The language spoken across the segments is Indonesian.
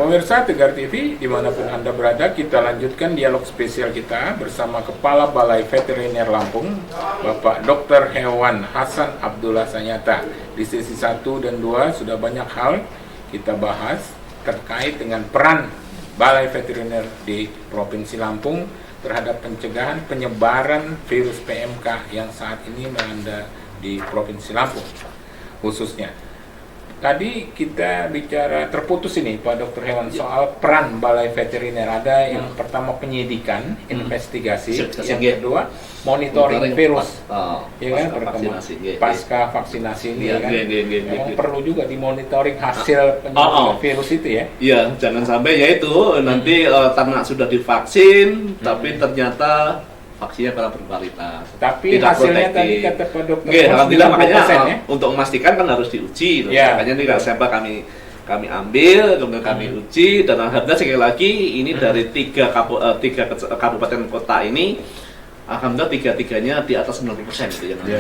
pemirsa Tegar TV, dimanapun Anda berada, kita lanjutkan dialog spesial kita bersama Kepala Balai Veteriner Lampung, Bapak Dr. Hewan Hasan Abdullah Sanyata. Di sesi 1 dan 2 sudah banyak hal kita bahas terkait dengan peran Balai Veteriner di Provinsi Lampung terhadap pencegahan penyebaran virus PMK yang saat ini melanda di Provinsi Lampung khususnya. Tadi kita bicara terputus ini Pak Dr. Hewan soal peran Balai Veteriner. Ada yang pertama penyidikan, investigasi, yang kedua monitoring virus, ya kan, pasca vaksinasi ini, kan. Memang perlu juga dimonitoring hasil penyebaran virus itu ya. Iya, jangan sampai yaitu nanti ternak sudah divaksin, tapi ternyata vaksinnya kurang berkualitas. Tapi tidak hasilnya protektif. Tadi kata Pak Dokter, alhamdulillah, makanya untuk memastikan kan harus diuji. Makanya nih sampel kami ambil, kemudian kami uji, dan alhamdulillah sekali lagi ini dari tiga kabupaten kota ini, alhamdulillah tiga-tiganya di atas 90% gitu ya.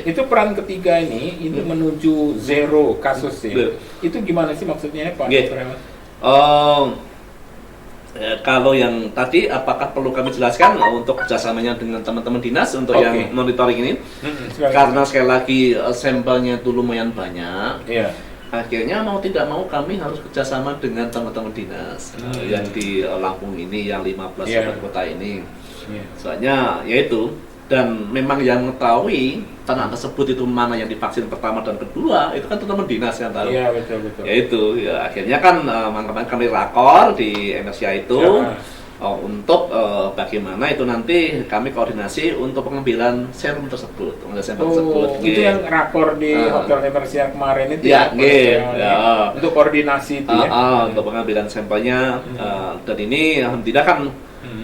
Itu peran ketiga ini menuju zero kasus ya. Itu gimana sih maksudnya Pak Dokter? Kalau yang tadi, apakah perlu kami jelaskan untuk kerjasamanya dengan teman-teman dinas untuk yang monitoring ini? Karena sekali lagi sampelnya itu lumayan banyak. Akhirnya mau tidak mau kami harus kerjasama dengan teman-teman dinas yang di Lampung ini, yang 15 kota ini. Soalnya yaitu, dan memang yang mengetahui ternak tersebut itu mana yang divaksin pertama dan kedua, itu kan teman-teman dinas yang tahu. Iya, betul. Yaitu, akhirnya kan kami rakor di MSCA itu untuk bagaimana itu nanti kami koordinasi untuk pengambilan sampel tersebut. Itu yang rakor di Hotel MSCA kemarin itu untuk koordinasi itu untuk pengambilan sampelnya. Dan ini alhamdulillah kan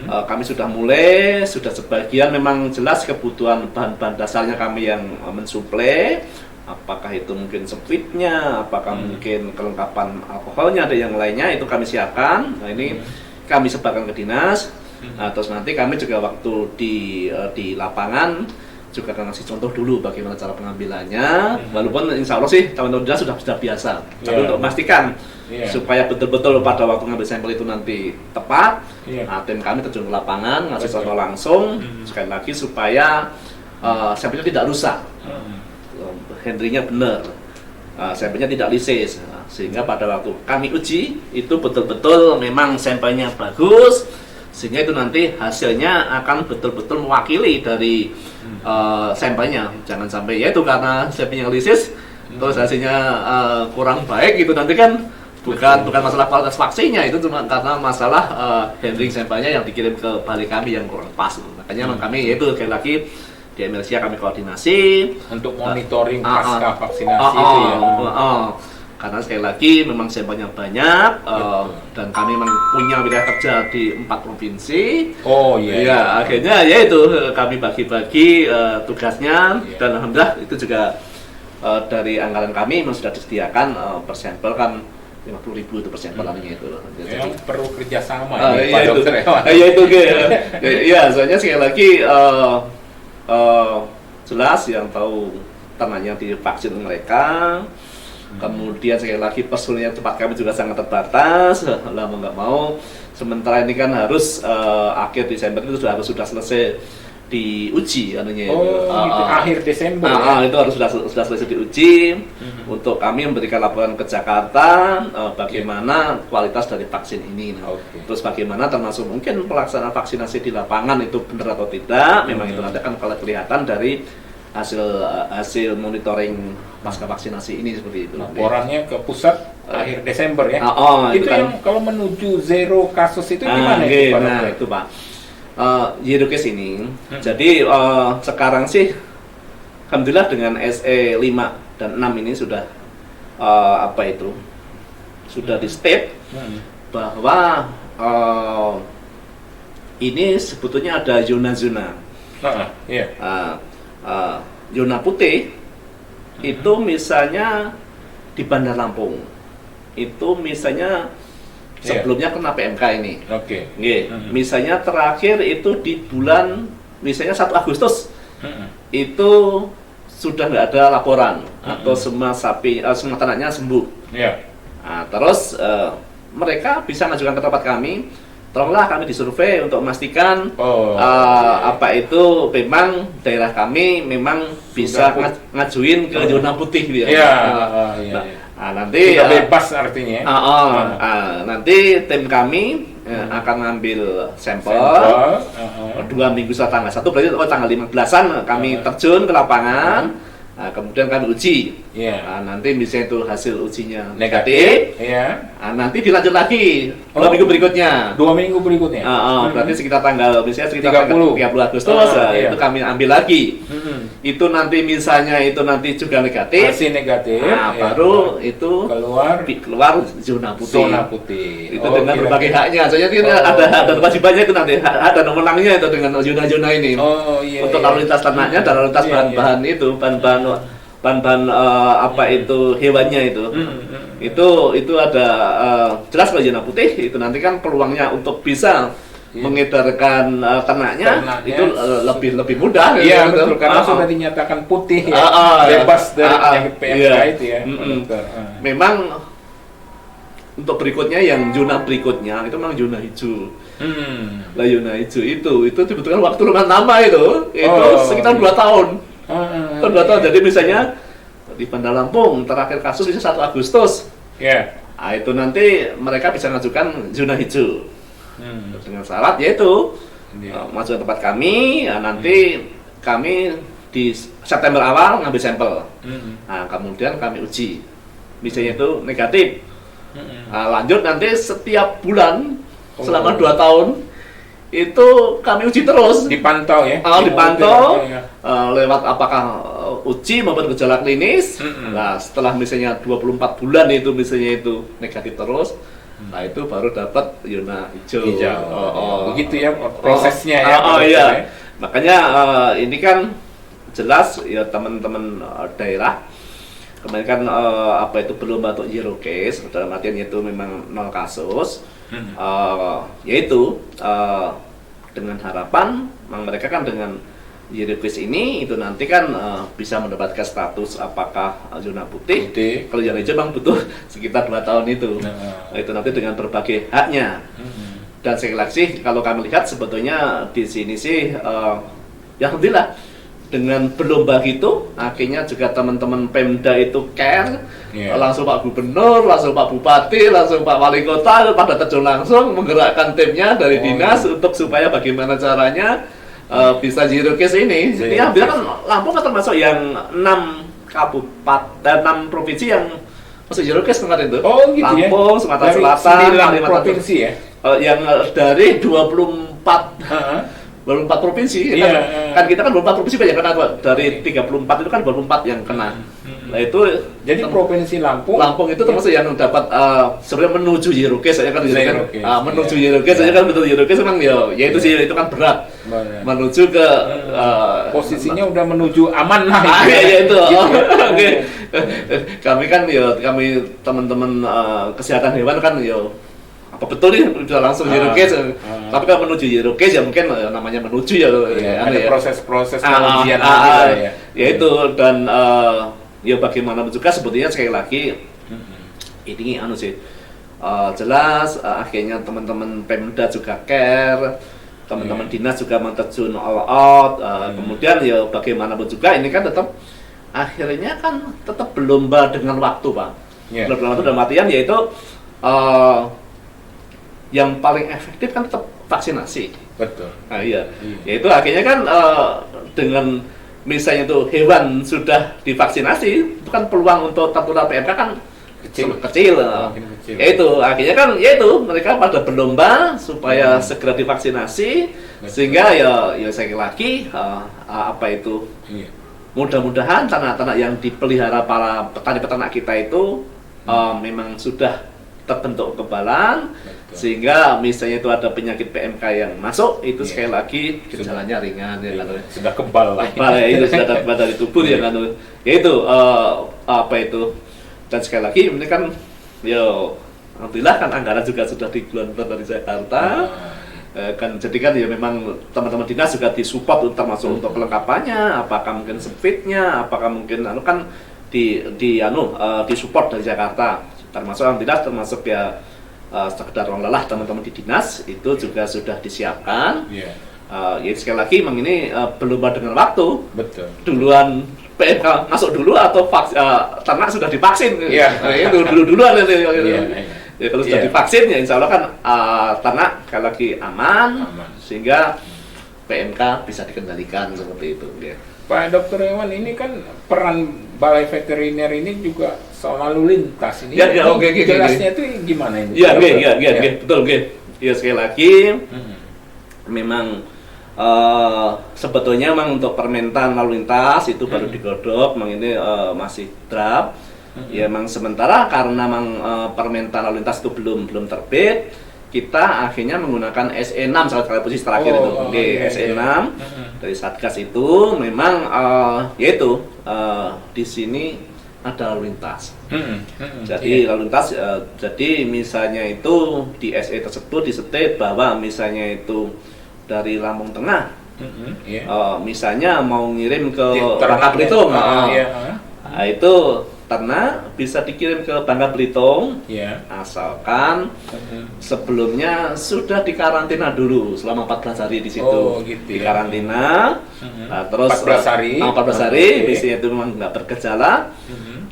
kami sudah mulai, sudah sebagian memang jelas kebutuhan bahan-bahan dasarnya kami yang mensuplai. Apakah itu mungkin speednya, apakah mungkin kelengkapan alkoholnya, ada yang lainnya, itu kami siapkan. Nah ini kami sebarkan ke dinas. Terus nanti kami juga waktu di lapangan juga akan ngasih contoh dulu bagaimana cara pengambilannya. Walaupun insya Allah sih teman-teman dinas sudah biasa. Tapi untuk memastikan supaya betul-betul pada waktu ngambil sampel itu nanti tepat, tim kami terjun ke lapangan, ngasih contoh langsung, sekali lagi supaya sampelnya tidak rusak, handlingnya benar, sampelnya tidak lisis, sehingga pada waktu kami uji itu betul-betul memang sampelnya bagus, sehingga itu nanti hasilnya akan betul-betul mewakili dari sampelnya. Jangan sampai yaitu karena sampelnya lisis terus hasilnya kurang baik gitu, nanti kan bukan masalah kualitas vaksinnya, itu cuma karena masalah handling sampelnya yang dikirim ke balai kami yang kurang pas. Makanya kami yaitu sekali lagi di MLCA kami koordinasi untuk monitoring pasca vaksinasi itu ya. Karena sekali lagi memang sampelnya banyak, dan kami memang punya wilayah kerja di 4 provinsi. Akhirnya yaitu kami bagi-bagi tugasnya, dan alhamdulillah itu juga dari anggaran kami memang sudah disediakan per sampel kan 50.000 itu persampalannya itu. Jadi perlu kerjasama Pak Dokter. Soalnya sekali lagi jelas yang tahu ternaknya divaksin mereka. Kemudian sekali lagi personilnya tempat kami juga sangat terbatas. Mau nggak mau, sementara ini kan harus akhir Desember itu sudah selesai diuji anunya akhir Desember itu harus sudah selesai diuji untuk kami memberikan laporan ke Jakarta bagaimana kualitas dari vaksin ini. Terus bagaimana termasuk mungkin pelaksanaan vaksinasi di lapangan itu benar atau tidak, memang itu nanti akan kelihatan dari hasil monitoring pasca vaksinasi ini seperti itu. Laporannya ke pusat akhir Desember ya. Itu kan, yang kalau menuju zero kasus itu gimana itu Pak? Zero case ini, jadi sekarang sih alhamdulillah dengan SE 5 dan 6 ini sudah sudah di step bahwa ini sebetulnya ada zona-zona. Zona putih itu misalnya di Bandar Lampung, itu misalnya sebelumnya kena PMK ini. Misalnya terakhir itu di bulan misalnya 1 Agustus itu sudah nggak ada laporan atau semua ternaknya sembuh. Nah, terus mereka bisa mengajukan ke tempat kami. Tolonglah kami disurvei untuk memastikan apa itu memang daerah kami memang bisa ngajuin ke zona putih gitu ya. Nanti bebas artinya. Nanti tim kami akan ngambil sampel 2 minggu setelah tanggal 1, berarti tanggal 15-an kami terjun ke lapangan. Nah, kemudian kami uji. Nanti misalnya itu hasil ujinya negatif. Nanti dilanjut lagi 2 minggu berikutnya. 2 minggu berikutnya. Berarti sekitar tanggal 30 Agustus itu kami ambil lagi. Itu nanti misalnya itu nanti juga negatif. Masih negatif. Baru itu keluar zona putih. Zona putih. Itu dengan berbagai haknya. Soalnya ada kewajibannya itu nanti ada wewenangnya itu dengan zona-zona ini. Untuk lalu lintas ternaknya dan lalu lintas bahan-bahan itu, bahan-bahan apa itu hewannya itu ada jelas kalau zona putih itu nanti kan peluangnya untuk bisa mengedarkan ternaknya itu lebih mudah. Iya betul, karena sudah dinyatakan putih bebas dari penyakit PMK itu ya. Memang untuk berikutnya yang zona berikutnya itu memang zona hijau. Lah zona hijau itu dibutuhkan waktu lumayan lama itu sekitar 2 tahun. 2 tahun. Jadi misalnya di Bandar Lampung terakhir kasus bisa 1 Agustus. Nah, itu nanti mereka bisa mengajukan zona hijau. Dengan syarat yaitu masuk ke tempat kami, nanti kami di September awal ngambil sampel. Nah, kemudian kami uji. Misalnya itu negatif. Lanjut nanti setiap bulan selama 2 tahun itu kami uji terus, dipantau ya. Dipantau lewat apakah uji maupun gejala klinis. Nah, setelah misalnya 24 bulan itu misalnya itu negatif terus, nah itu baru dapat zona hijau. Begitu ya prosesnya ya. Iya. Makanya ini kan jelas ya teman-teman daerah kemarin kan apa itu belum untuk zero case, dalam artian itu memang 0 kasus. Yaitu dengan harapan mereka kan dengan zero case ini itu nanti kan bisa mendapatkan status apakah zona putih. Kalau yang hijau memang butuh sekitar 2 tahun itu. Itu nanti dengan berbagai haknya. Dan sekali lagi kalau kami lihat sebetulnya di sini sih ya alhamdulillah dengan berlomba gitu akhirnya juga teman-teman Pemda itu care, langsung Pak Gubernur, langsung Pak Bupati, langsung Pak Wali Kota pada terjun langsung menggerakkan timnya dari dinas untuk supaya bagaimana caranya bisa zero case ini. Jadi alhamdulillah kan Lampung kan termasuk yang 6 kabupaten, 6 provinsi yang masuk zero case kemarin itu. Gitu Lampung, ya? Sumatera Selatan, Kalimantan provinsi ya? Yang dari 24 baru 4 provinsi, kan kita kan 24 provinsi banyak kena dari 34 itu kan baru 4 yang kena. Nah itu jadi provinsi Lampung itu termasuk yang dapat sebenarnya menuju zero case ya kan, menuju zero case aja kan betul zero case memang ya itu sih itu kan berat. Menuju ke posisinya udah menuju aman lah. Itu. Oke. Kami kan kami teman-teman kesehatan hewan kan apa betul nih bisa langsung zero case. Tapi kalau menuju zero case ya mungkin namanya menuju ada proses-proses pengujian ya. Itu dan ya bagaimana juga sebetulnya sekali lagi ini jelas akhirnya teman-teman Pemda juga care, teman-teman dinas juga terjun all out. Kemudian ya bagaimanapun juga ini kan tetap akhirnya kan tetap berlomba dengan waktu, Pak. Berlomba dalam artian yaitu yang paling efektif kan tetap vaksinasi. Betul. Nah, yaitu akhirnya kan dengan misalnya itu hewan sudah divaksinasi, itu kan peluang untuk tertular PMK kan kecil. Yaitu akhirnya kan mereka pada berlomba supaya segera divaksinasi. Sehingga ya sekali lagi mudah-mudahan ternak-ternak yang dipelihara para petani-peternak kita itu memang sudah terbentuk kekebalan, sehingga misalnya itu ada penyakit PMK yang masuk itu sekali lagi gejalanya ringan sudah kebal lah. Itu sudah kebal dari tubuh dan sekali lagi ini kan alhamdulillah kan anggaran juga sudah digelontorkan dari Jakarta. Kan jadi kan memang teman-teman dinas juga disupport termasuk untuk kelengkapannya, apakah mungkin sepitnya, apakah mungkin kan disupport dari Jakarta termasuk alhamdulillah termasuk ya sekedar orang lelah teman-teman di dinas itu juga sudah disiapkan. Ya sekali lagi memang ini belum dengan waktu. Betul. Duluan PMK masuk dulu atau ternak sudah divaksin. Itu duluan. Ya, kalau sudah divaksin ya insya Allah kan ternak sekali lagi aman, sehingga PMK bisa dikendalikan seperti itu. Ya. Pak Dokter Hewan, ini kan peran Balai Veteriner ini juga soal lalu lintas ini. Jelasnya itu gimana ini? Betul. Ya sekali lagi memang sebetulnya memang untuk permentan lalu lintas itu baru digodok, memang ini masih draft. Ya memang sementara karena memang permentan lalu lintas itu belum terbit, kita akhirnya menggunakan SE6 salah posisi terakhir itu. SE6 dari Satgas itu memang yaitu di sini ada lalu lintas. Jadi lalu lintas jadi misalnya itu di SE tersebut disetet bahwa misalnya itu dari Lampung Tengah, misalnya mau ngirim ke Bangka Belitung, itu ternak bisa dikirim ke Bangka Belitung, asalkan sebelumnya sudah dikarantina dulu selama 14 hari di situ. Dikarantina, terus 14 hari, di situ memang nggak bergejala,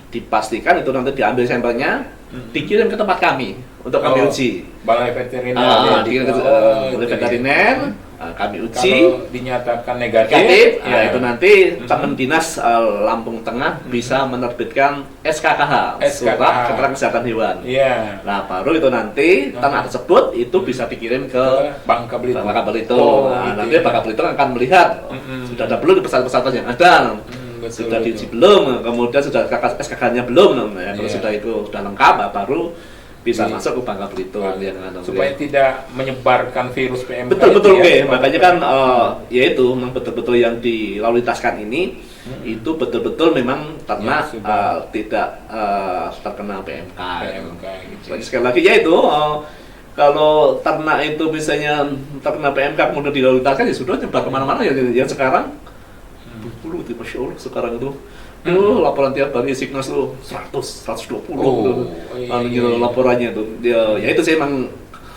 dipastikan itu nanti diambil sampelnya, dikirim ke tempat kami untuk kami uji. Balai Veteriner. Balai Veteriner. Kami uji. Kalau dinyatakan negatif, itu nanti teman dinas Lampung Tengah bisa menerbitkan SKKH, surat keterangan kesehatan hewan. Nah baru itu nanti ternak tersebut itu bisa dikirim ke Bangka Belitung. Nanti Bangka Belitung akan melihat sudah ada belum pesawat-pesawat yang ada. Sudah diuji belum, kemudian sudah SKK-nya belum. Kalau sudah itu sudah lengkap, baru bisa masuk ke Bangka Belitung supaya tidak menyebarkan virus PMK. Betul. Makanya kan yaitu memang betul-betul yang dilalu lintaskan ini itu betul-betul memang ternak tidak terkena PMK. Gitu. Sekali lagi yaitu kalau ternak itu misalnya terkena PMK kemudian dilalu lintaskan ya sudah nyebar kemana-mana ya sekarang. Masya Allah sekarang itu laporan tiap hari Signas tuh 100-120 laporannya tuh. Ya itu sih memang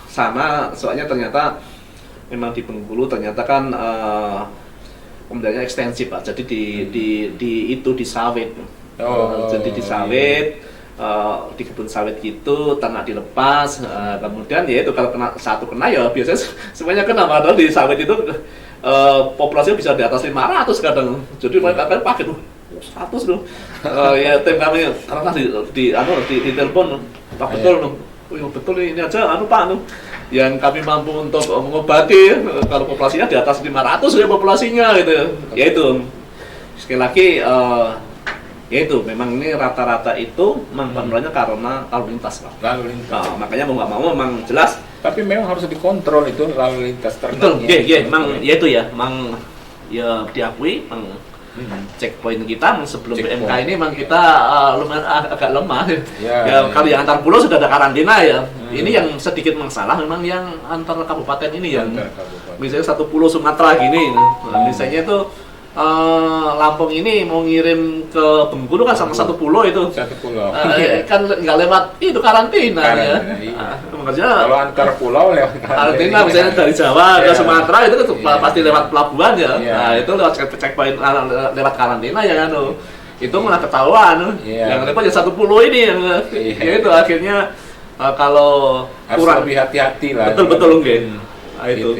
sama, soalnya ternyata memang di Bengkulu ternyata kan pembelajarannya ekstensif Pak. Jadi di sawit. Jadi di sawit, di kebun sawit gitu, ternak dilepas, kemudian ya itu kalau satu kena ya biasanya semuanya kena, padahal di sawit itu populasinya bisa di atas 500 kadang. Jadi mereka kan pakai tuh 100 loh. Ya tim kami karena di telepon, Pak betul betul ini aja Pak yang kami mampu untuk mengobati kalau populasinya di atas 500 ya populasinya gitu. Ya itu sekali lagi ya itu memang ini rata-rata itu penularannya karena lalu lintas Pak. Makanya mau nggak mau memang jelas. Tapi memang harus dikontrol itu lalu lintas ternaknya. Betul, memang ya itu ya, memang ya diakui, checkpoint kita sebelum PMK ini memang kita lumayan agak lemah. Ya kalau yang antar pulau sudah ada karantina ya. Ini yang sedikit masalah memang yang antar kabupaten ini yang misalnya satu pulau Sumatera gini, misalnya itu Lampung ini mau ngirim ke Bengkulu kan sama satu pulau itu. Kan nggak lewat itu karantina ya. Kalau antar pulau lewat karantina misalnya dari Jawa ke Sumatera itu kan pasti lewat pelabuhan ya. Nah itu lewat checkpoint lewat karantina ya kan. Itu malah ketahuan. Yang repot ya satu pulau ini yang ya itu akhirnya kalau kurang lebih hati-hati lah. Betul itu.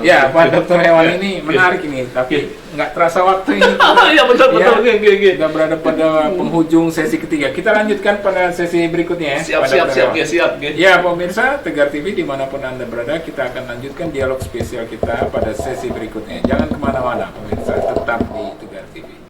Ya, Pak Dokter Hewan ini menarik ini, tapi nggak terasa waktu ini. Iya betul. Kita berada pada penghujung sesi ketiga. Kita lanjutkan pada sesi berikutnya ya. Siap. Ya, pemirsa Tegar TV dimanapun Anda berada, kita akan lanjutkan dialog spesial kita pada sesi berikutnya. Jangan kemana-mana, pemirsa, tetap di Tegar.